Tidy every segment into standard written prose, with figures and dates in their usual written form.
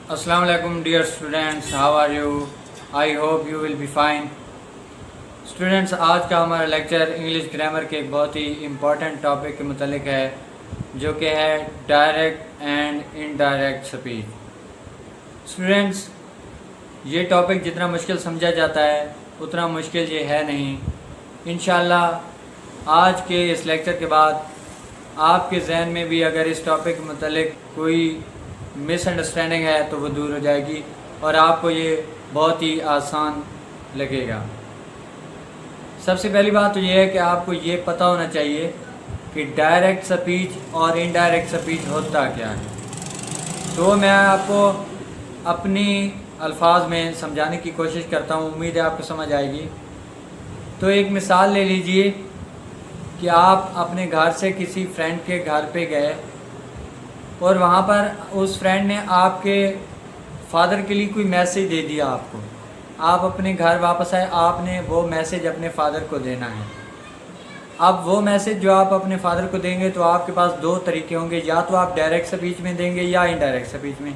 Assalamu alaikum dear students, how are you? I hope you will be fine. Students, आज का हमारा lecture English grammar के एक बहुत ही इम्पॉर्टेंट टॉपिक के मुतालिक है, जो कि है direct and indirect speech. Students, ये टॉपिक जितना मुश्किल समझा जाता है उतना मुश्किल ये है नहीं। इंशाल्लाह आज के इस लेक्चर के बाद आपके जहन में भी अगर इस टॉपिक के मुतालिक कोई मिसअंडरस्टैंडिंग है तो वो दूर हो जाएगी और आपको ये बहुत ही आसान लगेगा। सबसे पहली बात तो ये है कि आपको ये पता होना चाहिए कि डायरेक्ट स्पीच और इनडायरेक्ट स्पीच होता क्या है। तो मैं आपको अपनी अल्फाज में समझाने की कोशिश करता हूँ, उम्मीद है आपको समझ आएगी। तो एक मिसाल ले लीजिए कि आप अपने घर से किसी फ्रेंड के घर पे गए और वहाँ पर उस फ्रेंड ने आपके फादर के लिए कोई मैसेज दे दिया आपको। आप अपने घर वापस आए, आपने वो मैसेज अपने फादर को देना है। अब वो मैसेज जो आप अपने फादर को देंगे तो आपके पास दो तरीके होंगे, या तो आप डायरेक्ट स्पीच में देंगे या इनडायरेक्ट स्पीच में।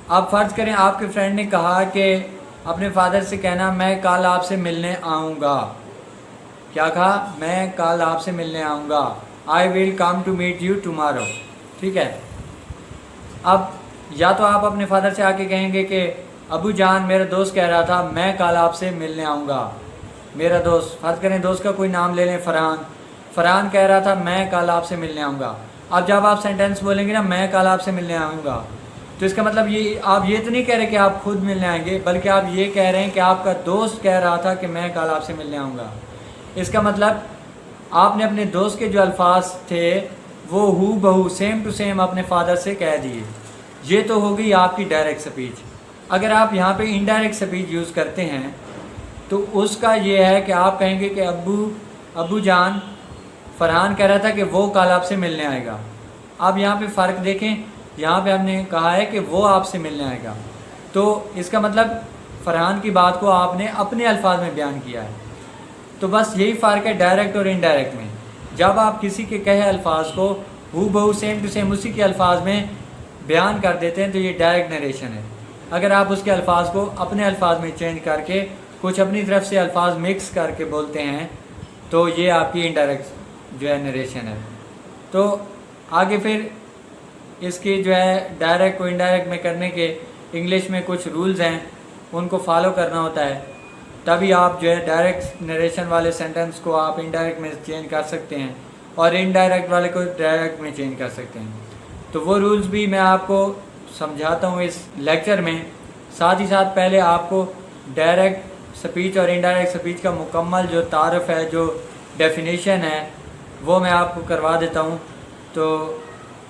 अब फ़र्ज़ करें आपके फ्रेंड ने कहा कि अपने फादर से कहना मैं कल आपसे मिलने आऊँगा। क्या कहा? मैं कल आपसे मिलने आऊँगा। I will come to meet you tomorrow. ठीक है। अब या तो आप अपने फादर से आके कहेंगे कि अबू जान, मेरा दोस्त कह रहा था मैं कल आपसे मिलने आऊँगा। मेरा दोस्त, फ़र्ज़ करें दोस्त का कोई नाम ले लें, फ़रहान कह रहा था मैं कल आपसे मिलने आऊँगा। अब जब आप सेंटेंस बोलेंगे ना मैं कल आपसे मिलने आऊँगा, तो इसका मतलब ये आप ये तो नहीं कह रहे कि आप खुद मिलने आएंगे, बल्कि आप ये कह रहे हैं कि आपका दोस्त कह रहा था कि मैं कल आपसे मिलने आऊँगा। इसका मतलब आपने अपने दोस्त के जो अल्फाज थे वो हू बहू सेम टू सेम अपने फादर से कह दिए। ये तो हो गई आपकी डायरेक्ट स्पीच। अगर आप यहाँ पे इनडायरेक्ट स्पीच यूज़ करते हैं तो उसका ये है कि आप कहेंगे कि अबू जान, फ़रहान कह रहा था कि वो कल आपसे मिलने आएगा। आप यहाँ पे फ़र्क देखें, यहाँ पे हमने कहा है कि वो आपसे मिलने आएगा, तो इसका मतलब फ़रहान की बात को आपने अपने अल्फाज में बयान किया है। तो बस यही फ़र्क है डायरेक्ट और इनडायरेक्ट में। जब आप किसी के कहे अल्फाज को हू बहू सेम टू सेम उसी के अल्फाज में बयान कर देते हैं तो ये डायरेक्ट नरेशन है। अगर आप उसके अल्फाज को अपने अल्फाज में चेंज करके कुछ अपनी तरफ से अल्फाज मिक्स करके बोलते हैं तो ये आपकी इनडायरेक्ट जो है नरेशन है। तो आगे फिर इसकी जो है डायरेक्ट को इनडायरेक्ट में करने के इंग्लिश में कुछ रूल्स हैं, उनको फॉलो करना होता है, तभी आप जो है डायरेक्ट नरेशन वाले सेंटेंस को आप इनडायरेक्ट में चेंज कर सकते हैं और इनडायरेक्ट वाले को डायरेक्ट में चेंज कर सकते हैं। तो वो रूल्स भी मैं आपको समझाता हूँ इस लेक्चर में। साथ ही साथ पहले आपको डायरेक्ट स्पीच और इनडायरेक्ट स्पीच का मुकम्मल जो तारफ़ है, जो डेफिनेशन है, वो मैं आपको करवा देता हूँ। तो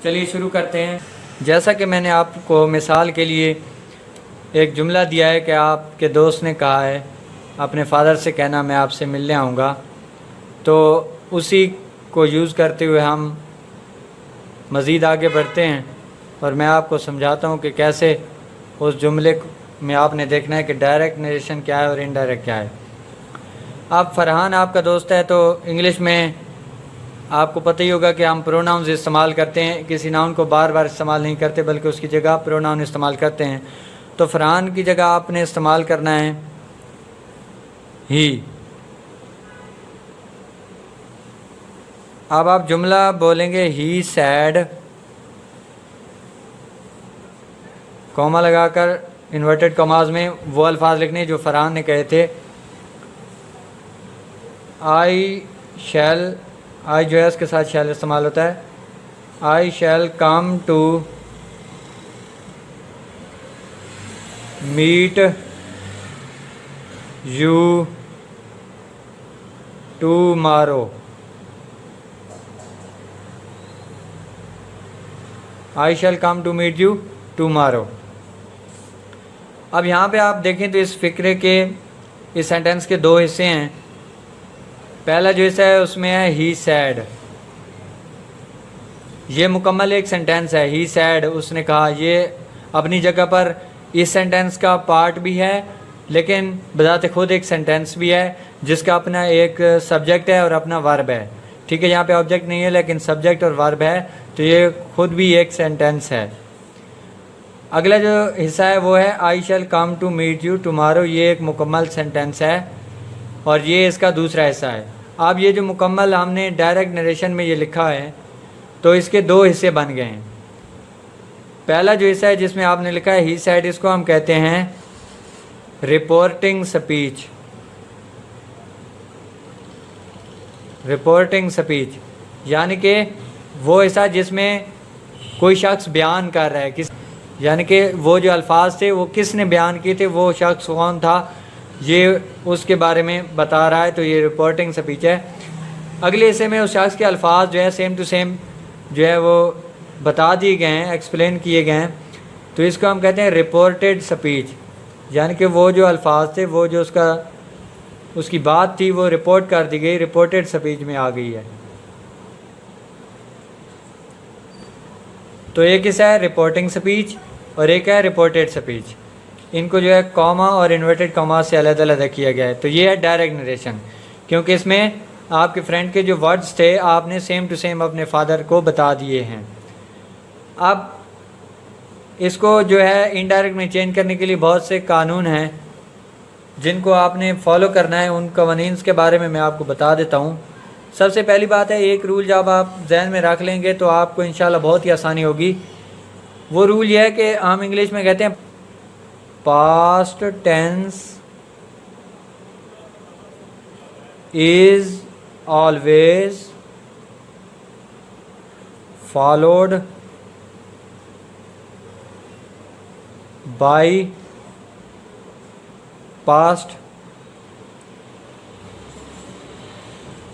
चलिए शुरू करते हैं। जैसा कि मैंने आपको मिसाल के लिए एक जुमला दिया है कि आपके दोस्त ने कहा है अपने फादर से कहना मैं आपसे मिलने आऊँगा, तो उसी को यूज़ करते हुए हम मज़ीद आगे बढ़ते हैं और मैं आपको समझाता हूँ कि कैसे उस जुमले में आपने देखना है कि डायरेक्ट नरेशन क्या है और इनडायरेक्ट क्या है। अब फ़रहान आपका दोस्त है तो इंग्लिश में आपको पता ही होगा कि हम प्रोनाउंस इस्तेमाल करते हैं, किसी नाउन को बार बार इस्तेमाल नहीं करते बल्कि उसकी जगह प्रोनाउन इस्तेमाल करते हैं। तो फ़रहान की जगह आपने इस्तेमाल करना है ही। अब आप जुमला बोलेंगे ही सैड, कॉमा लगाकर इन्वर्टेड कॉमाज में वो अल्फाज लिखने जो फ़रहान ने कहे थे। आई शैल, आई जो है उसके साथ शैल इस्तेमाल होता है। I shall come to meet you tomorrow. I shall come to meet you tomorrow. अब यहाँ पे आप देखें तो इस फ़िक्रे के, इस सेंटेंस के दो हिस्से हैं। पहला जो हिस्सा है उसमें है ही सैड, ये मुकम्मल एक सेंटेंस है। ही सैड, उसने कहा, ये अपनी जगह पर इस सेंटेंस का पार्ट भी है लेकिन बजाते खुद एक सेंटेंस भी है जिसका अपना एक सब्जेक्ट है और अपना वर्ब है। ठीक है, यहाँ पे ऑब्जेक्ट नहीं है लेकिन सब्जेक्ट और वर्ब है, तो ये खुद भी एक सेंटेंस है। अगला जो हिस्सा है वो है I shall come to meet you tomorrow. ये एक मुकम्मल सेंटेंस है और ये इसका दूसरा हिस्सा है। अब ये जो मुकम्मल हमने डायरेक्ट नरेशन में ये लिखा है तो इसके दो हिस्से बन गए हैं। पहला जो हिस्सा है जिसमें आपने लिखा है ही सेड, इसको हम कहते हैं रिपोर्टिंग स्पीच। रिपोर्टिंग स्पीच यानी कि वो हिस्सा जिसमें कोई शख्स बयान कर रहा है किस, यानी कि वो जो अल्फाज थे वो किसने बयान किए थे, वो शख्स कौन था, ये उसके बारे में बता रहा है, तो ये रिपोर्टिंग स्पीच है। अगले हिस्से में उस शख्स के अल्फाज जो है सेम टू सेम जो है वो बता दिए गए हैं, एक्सप्लेन किए गए हैं, तो इसको हम कहते हैं रिपोर्टेड स्पीच। यानी कि वो जो अल्फाज थे, वो जो उसकी बात थी वो रिपोर्ट कर दी गई, रिपोर्टेड स्पीच में आ गई है। तो एक हिस्सा है रिपोर्टिंग स्पीच और एक है रिपोर्टेड स्पीच। इनको जो है कॉमा और इन्वर्टेड कॉमा से अलग अलग किया गया है। तो ये है डायरेक्ट नरेशन, क्योंकि इसमें आपके फ्रेंड के जो वर्ड्स थे आपने सेम टू सेम अपने फादर को बता दिए हैं। अब इसको जो है इनडायरेक्ट में चेंज करने के लिए बहुत से कानून हैं जिनको आपने फॉलो करना है। उन कवानीन के बारे में मैं आपको बता देता हूँ। सबसे पहली बात है, एक रूल जब आप जहन में रख लेंगे तो आपको इंशाल्लाह बहुत ही आसानी होगी। वो रूल यह है कि हम इंग्लिश में कहते हैं past tense is always followed by past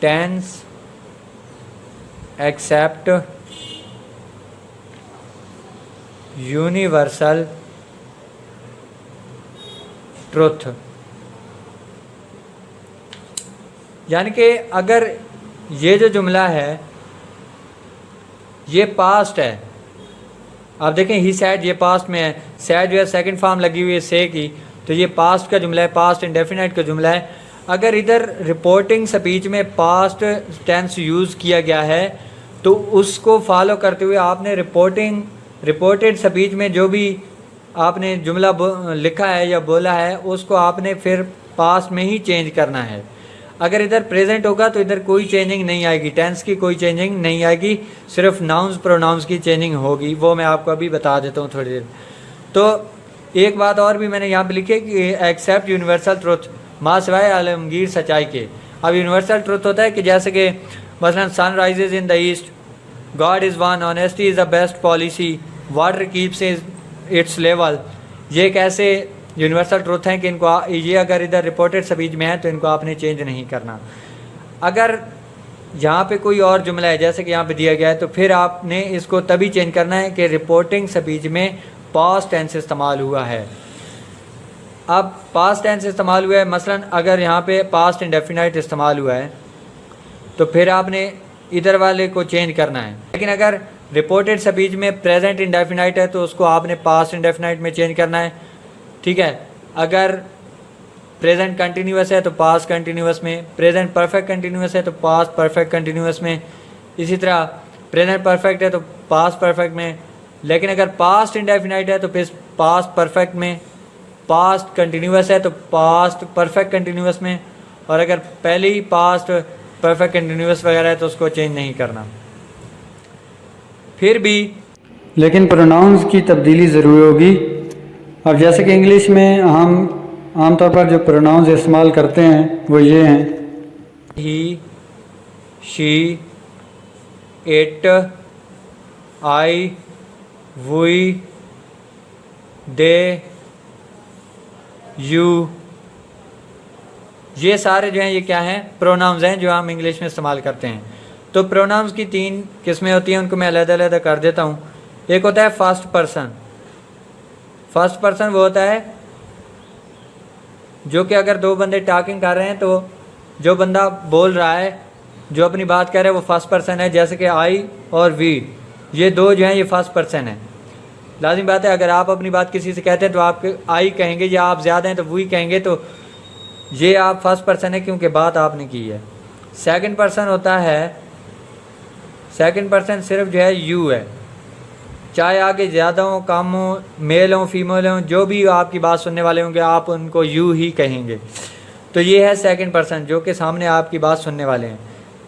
tense except universal truth. यानी कि अगर ये जो जुमला है ये पास्ट है, आप देखें ही सैड ये पास्ट में है, सैड जो है सेकंड फॉर्म लगी हुई है से की, तो ये पास्ट का जुमला है, पास्ट इंडेफिनाइट का जुमला है। अगर इधर रिपोर्टिंग स्पीच में पास्ट टेंस यूज़ किया गया है तो उसको फॉलो करते हुए आपने रिपोर्टेड स्पीच में जो भी आपने जुमला लिखा है या बोला है उसको आपने फिर पास्ट में ही चेंज करना है। अगर इधर प्रेजेंट होगा तो इधर कोई चेंजिंग नहीं आएगी, टेंस की कोई चेंजिंग नहीं आएगी, सिर्फ नाउन्स प्रोनाउंस की चेंजिंग होगी। वो मैं आपको अभी बता देता हूँ थोड़ी देर। तो एक बात और भी मैंने यहाँ पे लिखी है कि एक्सेप्ट यूनिवर्सल ट्रुथ, माँ सिवाय आलमगीर सच्चाई के। अब यूनिवर्सल ट्रुथ होता है कि जैसे कि मसलन sun rises in the east, God is one, honesty is the best policy, water keeps its level. ये कैसे यूनिवर्सल ट्रुथ हैं कि इनको ये अगर इधर रिपोर्टेड स्पीच में है तो इनको आपने चेंज नहीं करना। अगर यहाँ पे कोई और जुमला है जैसे कि यहाँ पे दिया गया है तो फिर आपने इसको तभी चेंज करना है कि रिपोर्टिंग स्पीच में पास्ट टेंस इस्तेमाल हुआ है। अब पास्ट टेंस इस्तेमाल हुआ है, मसलन अगर यहाँ पे पास्ट इंडेफिनाइट इस्तेमाल हुआ है तो फिर आपने इधर वाले को चेंज करना है। लेकिन अगर रिपोर्टेड स्पीच में प्रेजेंट इंडेफिनाइट है तो उसको आपने पास्ट इंडेफिनाइट में चेंज करना है, ठीक है। अगर प्रेजेंट कंटिन्यूअस है तो पास्ट कंटिन्यूअस में, प्रेजेंट परफेक्ट कंटिन्यूअस है तो पास्ट परफेक्ट कंटिन्यूअस में, इसी तरह प्रेजेंट परफेक्ट है तो पास्ट परफेक्ट में। लेकिन अगर पास्ट इंडेफिनाइट है तो फिर पास्ट परफेक्ट में, पास्ट कंटिन्यूअस है तो पास्ट परफेक्ट कंटिन्यूअस में, और अगर पहले ही पास्ट परफेक्ट कंटिन्यूअस वगैरह है तो उसको चेंज नहीं करना। फिर भी लेकिन प्रोनाउंस की तब्दीली ज़रूरी होगी। अब जैसे कि इंग्लिश में हम आमतौर पर जो प्रोनाउंस इस्तेमाल करते हैं वो ये हैं he, she, it, I, we, they, you. ये सारे जो हैं ये क्या हैं, प्रोनाउंस हैं जो हम इंग्लिश में इस्तेमाल करते हैं। तो प्रोनाउंस की 3 किस्में होती हैं, उनको मैं अलग-अलग कर देता हूँ। एक होता है फर्स्ट पर्सन। फर्स्ट पर्सन वो होता है जो कि अगर 2 बंदे टॉकिंग कर रहे हैं तो जो बंदा बोल रहा है, जो अपनी बात कर रहा है वो फर्स्ट पर्सन है। जैसे कि आई और वी, ये 2 जो हैं ये फर्स्ट पर्सन है। लाजिम बात है अगर आप अपनी बात किसी से कहते हैं तो आप आई कहेंगे, या आप ज़्यादा हैं तो वी कहेंगे, तो ये आप फर्स्ट पर्सन है क्योंकि बात आपने की है। सेकंड पर्सन होता है, सेकंड पर्सन सिर्फ जो है यू है, चाहे आगे ज़्यादा हो कम हो, मेल हो फीमेल हो, जो भी आपकी बात सुनने वाले होंगे आप उनको यू ही कहेंगे। तो ये है सेकंड पर्सन जो कि सामने आपकी बात सुनने वाले हैं।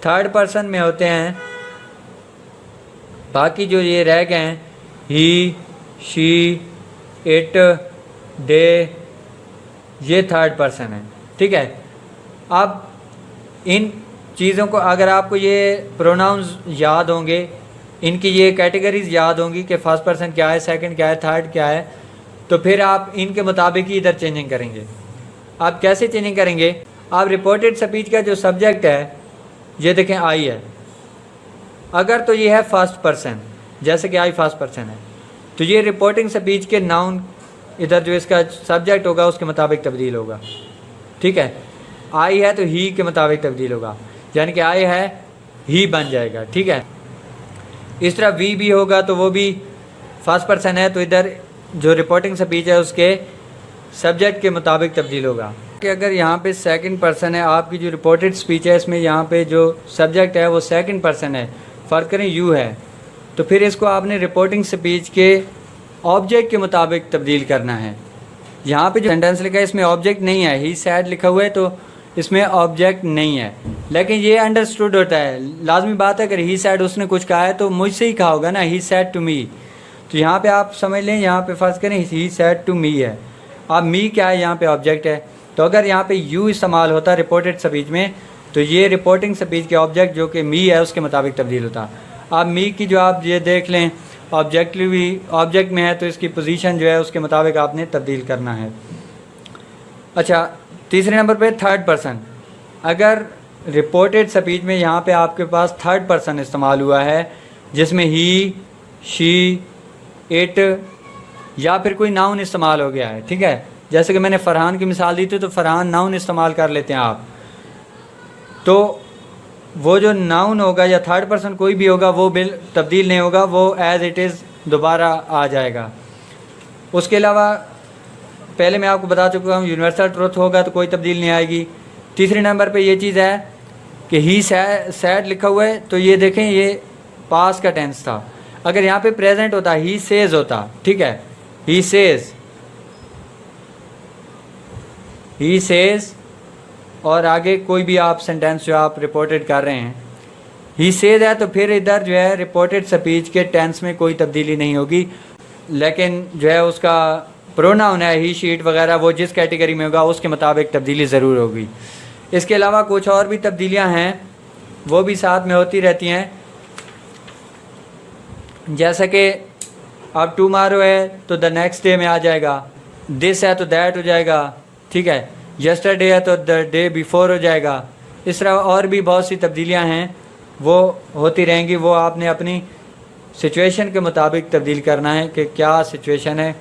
थर्ड पर्सन में होते हैं बाकी जो ये रह गए हैं, ही, शी, इट, दे, ये थर्ड पर्सन है। ठीक है, अब इन चीज़ों को अगर आपको ये प्रोनाउंस याद होंगे, इनकी ये कैटेगरीज याद होंगी कि फर्स्ट पर्सन क्या है, सेकंड क्या है, थर्ड क्या है, तो फिर आप इनके मुताबिक ही इधर चेंजिंग करेंगे। आप कैसे चेंजिंग करेंगे? आप रिपोर्टेड स्पीच का जो सब्जेक्ट है ये देखें आई है, अगर तो ये है फर्स्ट पर्सन, जैसे कि आई फर्स्ट पर्सन है, तो ये रिपोर्टिंग स्पीच के नाउन इधर जो इसका सब्जेक्ट होगा उसके मुताबिक तब्दील होगा। ठीक है, आई है तो ही के मुताबिक तब्दील होगा, यानी कि आई है ही बन जाएगा। ठीक है, इस तरह वी भी होगा तो वो भी फर्स्ट पर्सन है, तो इधर जो रिपोर्टिंग स्पीच है उसके सब्जेक्ट के मुताबिक तब्दील होगा। कि अगर यहाँ पे सेकंड पर्सन है, आपकी जो रिपोर्टेड स्पीच है इसमें यहाँ पे जो सब्जेक्ट है वो सेकंड पर्सन है, फ़र्क करें यू है, तो फिर इसको आपने रिपोर्टिंग स्पीच के ऑब्जेक्ट के मुताबिक तब्दील करना है। यहाँ पे जो सेंटेंस लिखा है इसमें ऑब्जेक्ट नहीं है, ही सैड लिखा हुआ है तो इसमें ऑब्जेक्ट नहीं है, लेकिन ये अंडरस्टूड होता है। लाजमी बात है, अगर ही सैड उसने कुछ कहा है तो मुझसे ही कहा होगा ना, ही सैड टू मी, तो यहाँ पे आप समझ लें, यहाँ पे फर्ज करें ही सैड टू मी है, अब मी क्या है, यहाँ पे ऑब्जेक्ट है। तो अगर यहाँ पे यू इस्तेमाल होता रिपोर्टेड स्पीच में तो ये रिपोर्टिंग स्पीच के ऑब्जेक्ट जो कि मी है उसके मुताबिक तब्दील होता। अब मी की जो आप ये देख लें ऑब्जेक्ट में है तो इसकी पोजीशन जो है उसके मुताबिक आपने तब्दील करना है। अच्छा, तीसरे नंबर पे थर्ड पर्सन, अगर रिपोर्टेड स्पीच में यहाँ पे आपके पास थर्ड पर्सन इस्तेमाल हुआ है जिसमें ही, शी, इट या फिर कोई नाउन इस्तेमाल हो गया है। ठीक है, जैसे कि मैंने फ़रहान की मिसाल दी थी तो फ़रहान नाउन इस्तेमाल कर लेते हैं आप, तो वो जो नाउन होगा या थर्ड पर्सन कोई भी होगा वो बिल तब्दील नहीं होगा, वो एज़ इट इज़ दोबारा आ जाएगा। उसके अलावा पहले मैं आपको बता चुका हूँ यूनिवर्सल ट्रुथ होगा तो कोई तब्दील नहीं आएगी। तीसरे नंबर पे ये चीज़ है कि ही सैड लिखा हुआ है तो ये देखें ये पास का टेंस था, अगर यहाँ पे प्रेजेंट होता ही सेज होता। ठीक है, ही सेज और आगे कोई भी आप सेंटेंस जो आप रिपोर्टेड कर रहे हैं ही सेज है तो फिर इधर जो है रिपोर्टेड स्पीच के टेंस में कोई तब्दीली नहीं होगी, लेकिन जो है उसका प्रोनाउन है ही, शीट वगैरह वो जिस कैटेगरी में होगा उसके मुताबिक तब्दीली ज़रूर होगी। इसके अलावा कुछ और भी तब्दीलियां हैं वो भी साथ में होती रहती हैं, जैसा कि अब टुमारो है तो द नेक्स्ट डे में आ जाएगा, दिस है तो दैट हो जाएगा। ठीक है, यस्टरडे है तो द डे बिफोर हो जाएगा। इस तरह और भी बहुत सी तब्दीलियां हैं वो होती रहेंगी, वो आपने अपनी सिचुएशन के मुताबिक तब्दील करना है कि क्या सिचुएशन है,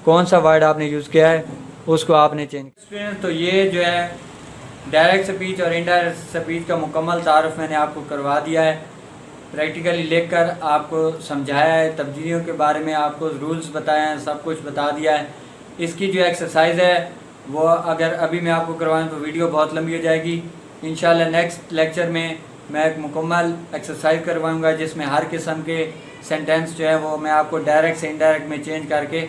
कौन सा वर्ड आपने यूज़ किया है उसको आपने चेंज। तो ये जो है डायरेक्ट स्पीच और इनडायरेक्ट स्पीच का मुकम्मल तारुफ मैंने आपको करवा दिया है, प्रैक्टिकली लिख कर आपको समझाया है, तब्दीलियों के बारे में आपको रूल्स बताए हैं, सब कुछ बता दिया है। इसकी जो एक्सरसाइज है वो अगर अभी मैं आपको करवाऊँ तो वीडियो बहुत लंबी हो जाएगी। इंशाल्लाह नेक्स्ट लेक्चर में मैं एक मुकम्मल एक्सरसाइज करवाऊँगा जिसमें हर किस्म के सेंटेंस जो है वो मैं आपको डायरेक्ट से इनडायरेक्ट में चेंज करके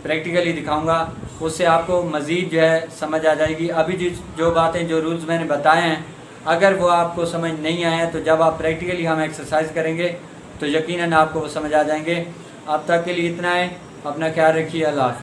प्रैक्टिकली दिखाऊंगा, उससे आपको मज़ीद जो है समझ आ जाएगी। अभी जो बातें जो रूल्स मैंने बताए हैं अगर वो आपको समझ नहीं आए हैं तो जब आप प्रैक्टिकली हम एक्सरसाइज करेंगे तो यकीनन आपको वो समझ आ जाएंगे। अब तक के लिए इतना है, अपना ख्याल रखिए, अल्लाह।